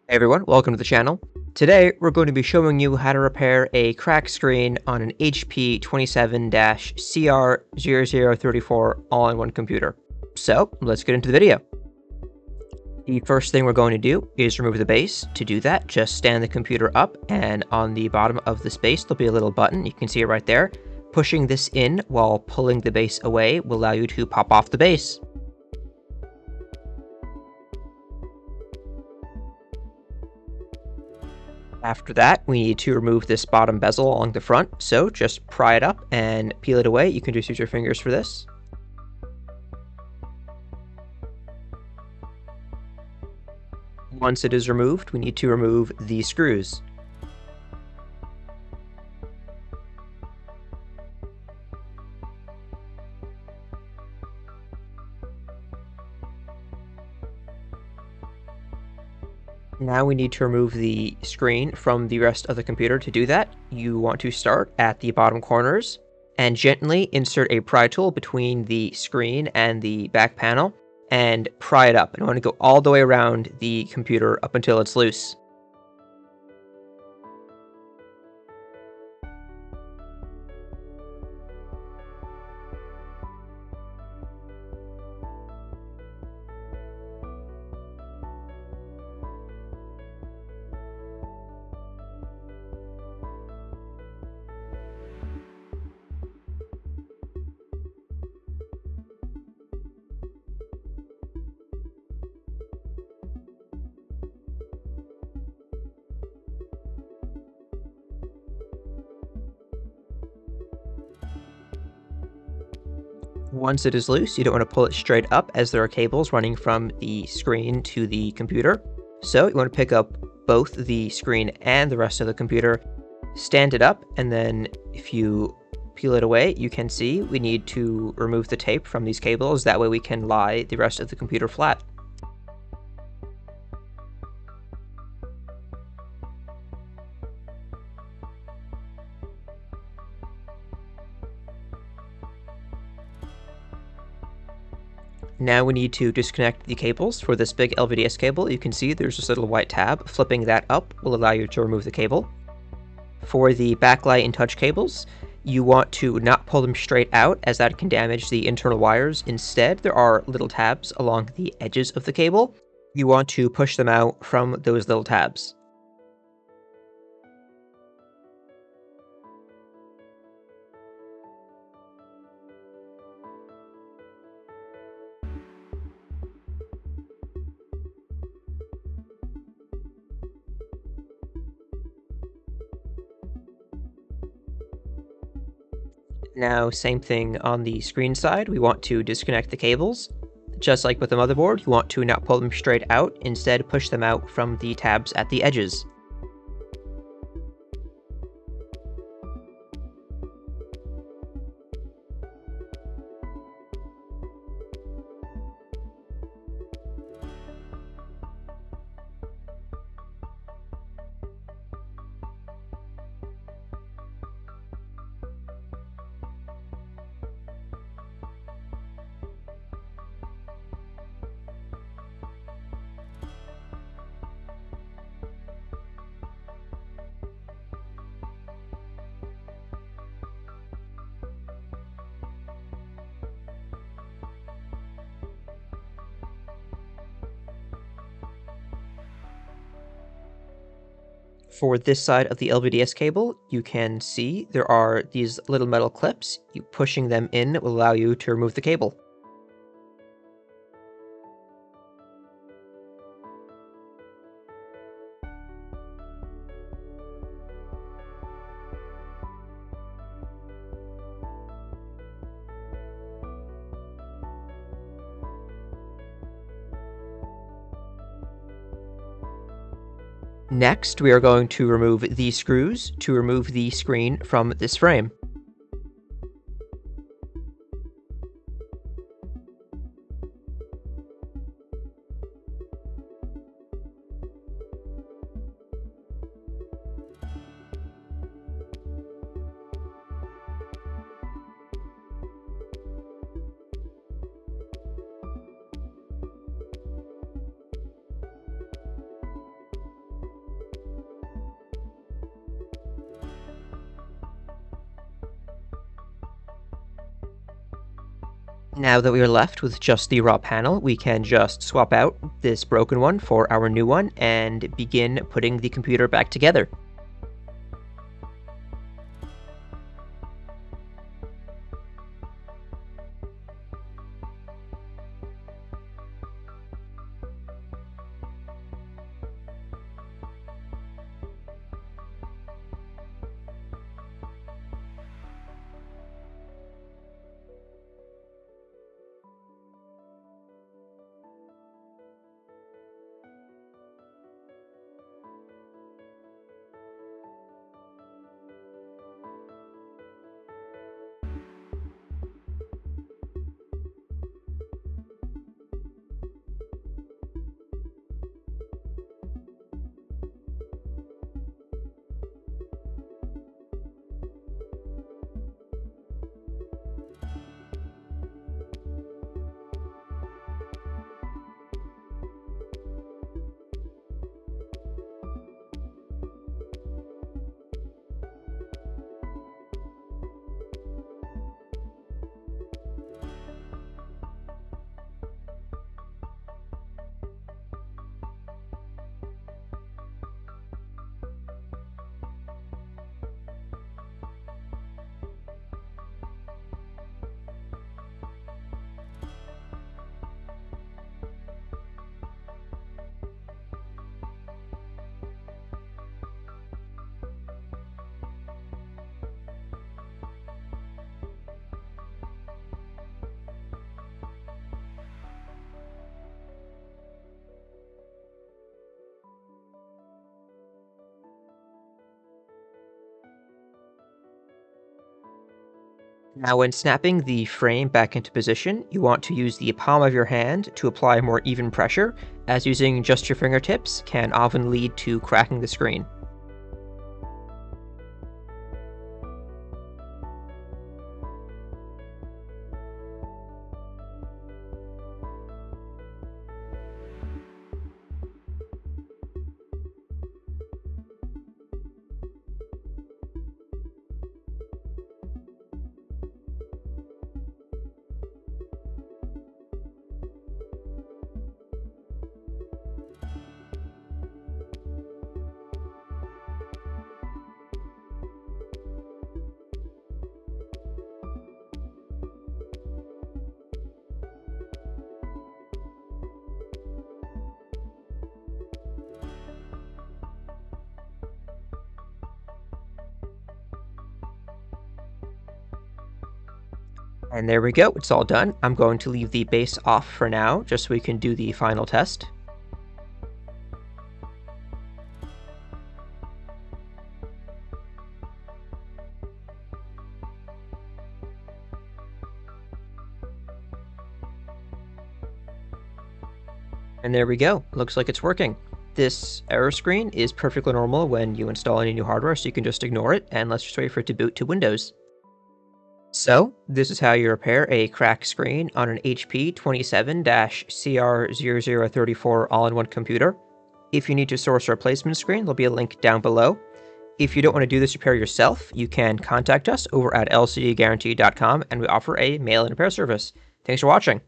Hey everyone, welcome to the channel. Today, we're going to be showing you how to repair a cracked screen on an HP 27-CR0034 all-in-one computer. So, let's get into the video. The first thing we're going to do is remove the base. To do that, just stand the computer up, and on the bottom of the base, there'll be a little button. You can see it right there. Pushing this in while pulling the base away will allow you to pop off the base. After that, we need to remove this bottom bezel along the front, so just pry it up and peel it away. You can just use your fingers for this. Once it is removed, we need to remove the screws. Now we need to remove the screen from the rest of the computer. To do that, you want to start at the bottom corners and gently insert a pry tool between the screen and the back panel and pry it up. And I want to go all the way around the computer up until it's loose. Once it is loose, you don't want to pull it straight up as there are cables running from the screen to the computer. So you want to pick up both the screen and the rest of the computer, stand it up, and then if you peel it away, you can see we need to remove the tape from these cables. That way we can lie the rest of the computer flat. Now we need to disconnect the cables. For this big LVDS cable, you can see there's this little white tab. Flipping that up will allow you to remove the cable. For the backlight and touch cables, you want to not pull them straight out as that can damage the internal wires. Instead, there are little tabs along the edges of the cable. You want to push them out from those little tabs. Now, same thing on the screen side, we want to disconnect the cables. Just like with the motherboard, you want to not pull them straight out, instead push them out from the tabs at the edges. For this side of the LVDS cable, you can see there are these little metal clips. Pushing them in will allow you to remove the cable. Next, we are going to remove these screws to remove the screen from this frame. Now that we are left with just the raw panel, we can just swap out this broken one for our new one and begin putting the computer back together. Now when snapping the frame back into position, you want to use the palm of your hand to apply more even pressure, as using just your fingertips can often lead to cracking the screen. And there we go, it's all done. I'm going to leave the base off for now, just so we can do the final test. And there we go, looks like it's working. This error screen is perfectly normal when you install any new hardware, so you can just ignore it, and let's just wait for it to boot to Windows. So, this is how you repair a cracked screen on an HP 27-CR0034 all-in-one computer. If you need to source a replacement screen, there'll be a link down below. If you don't want to do this repair yourself, you can contact us over at lcdguarantee.com, and we offer a mail-in repair service. Thanks for watching.